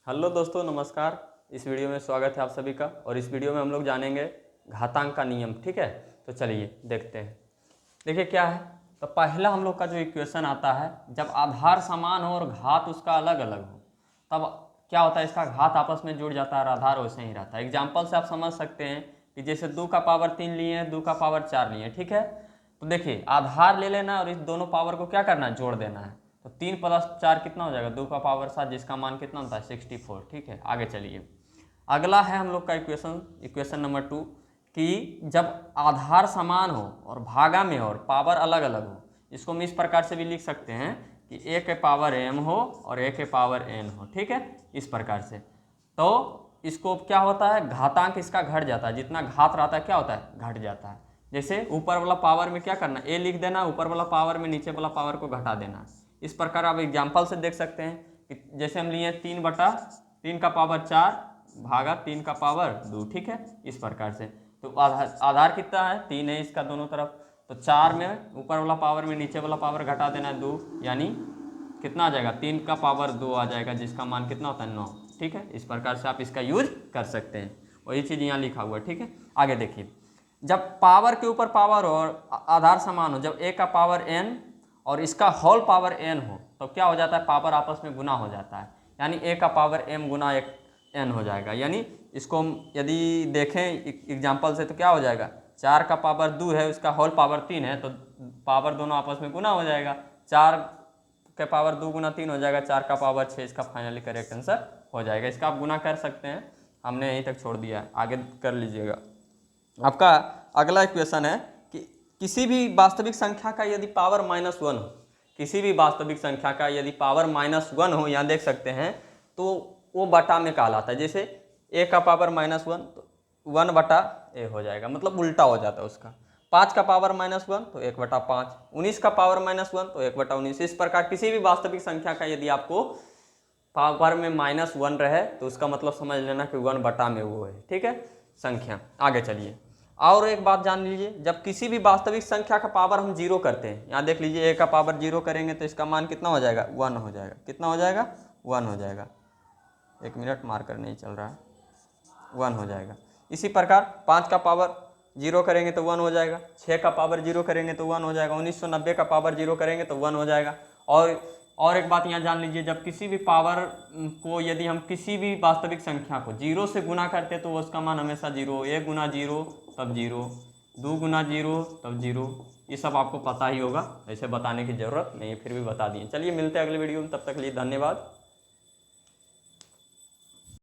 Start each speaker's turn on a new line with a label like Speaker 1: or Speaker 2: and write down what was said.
Speaker 1: Hello दोस्तों, नमस्कार। इस वीडियो में स्वागत है आप सभी का। और इस वीडियो में हम लोग जानेंगे घातांक का नियम। ठीक है, तो चलिए देखते हैं। देखिए क्या है, तो पहला हम लोग का जो इक्वेशन आता है, जब आधार समान हो और घात उसका अलग अलग हो तब क्या होता है, इसका घात आपस में जुड़ जाता है और आधार वैसे ही रहता है। एग्जाम्पल से आप समझ सकते हैं कि जैसे 2 का पावर 3 लिए हैं, 2 का पावर 4 लिए हैं। ठीक है, तो देखिए आधार ले लेना और इस दोनों पावर को क्या करना है, जोड़ देना है। तो 3 + 4 कितना हो जाएगा, 2 का पावर 7, जिसका मान कितना होता है 64। ठीक है, आगे चलिए। अगला है हम लोग का इक्वेशन नंबर 2 कि जब आधार समान हो और भागा में हो और पावर अलग अलग हो, इसको हम इस प्रकार से भी लिख सकते हैं कि a के पावर m हो और a के पावर n हो। ठीक है, इस प्रकार से। तो इसको क्या होता है, घातांक इसका घट जाता है। जितना घात रहता है क्या होता है, घट जाता है। जैसे ऊपर वाला पावर में क्या करना, a लिख देना, ऊपर वाला पावर में नीचे वाला पावर को घटा देना। इस प्रकार आप एग्जाम्पल से देख सकते हैं कि जैसे हम लिए 3/3 का पावर 4 भागा 3 का पावर 2। ठीक है, इस प्रकार से। तो आधार कितना है, 3 है इसका दोनों तरफ। तो 4 में ऊपर वाला पावर में नीचे वाला पावर घटा देना है 2, यानी कितना आ जाएगा, 3 का पावर 2 आ जाएगा, जिसका मान कितना होता है 9। ठीक है, इस प्रकार से आप इसका यूज कर सकते हैं। वही चीज़ यहाँ लिखा हुआ है। ठीक है, आगे देखिए। जब पावर के ऊपर पावर हो और आधार समान हो, जब a का पावर n और इसका होल पावर n हो, तो क्या हो जाता है, पावर आपस में गुना हो जाता है। यानी a का पावर m गुना n हो जाएगा। यानी इसको हम यदि देखें एग्जाम्पल से तो क्या हो जाएगा, 4 का पावर 2 है, उसका होल पावर 3 है, तो पावर दोनों आपस में गुना हो जाएगा। 4 के पावर 2 गुना 3 हो जाएगा, 4 का पावर 6, इसका फाइनली करेक्ट आंसर हो जाएगा। इसका आप गुना कर सकते हैं, हमने यहीं तक छोड़ दिया है, आगे कर लीजिएगा। आपका अगला इक्वेशन है कि किसी भी वास्तविक संख्या का यदि पावर -1 हो, किसी भी वास्तविक संख्या का यदि पावर -1 हो, यहाँ देख सकते हैं, तो वो बटा में कहलाता है। जैसे a का पावर -1 तो 1/a हो जाएगा, मतलब उल्टा हो जाता है उसका। 5 का पावर -1 तो 1/5, 19 का पावर -1 तो 1/19। इस प्रकार किसी भी वास्तविक संख्या का यदि आपको पावर में -1 रहे तो उसका मतलब समझ लेना कि 1 बटा में वो है। ठीक है, संख्या। आगे चलिए, और एक बात जान लीजिए, जब किसी भी वास्तविक संख्या का पावर हम 0 करते हैं, यहाँ देख लीजिए a का पावर 0 करेंगे तो इसका मान कितना हो जाएगा, 1 हो जाएगा। कितना हो जाएगा, 1 हो जाएगा। 1 मिनट, मार्कर नहीं चल रहा है, 1 हो जाएगा। इसी प्रकार 5 का पावर 0 करेंगे तो 1 हो जाएगा, 6 का पावर 0 करेंगे तो 1 हो जाएगा, 1990 का पावर 0 करेंगे तो 1 हो जाएगा। और एक बात यहाँ जान लीजिए, जब किसी भी पावर को यदि हम किसी भी वास्तविक संख्या को 0 से गुना करते तो उसका मान हमेशा 0। 1 गुना 0 तब 0, 2 गुना 0 तब 0। ये सब आपको पता ही होगा, ऐसे बताने की ज़रूरत नहीं है, फिर भी बता दिए। चलिए मिलते हैं अगले वीडियो में, तब तक के लिए धन्यवाद।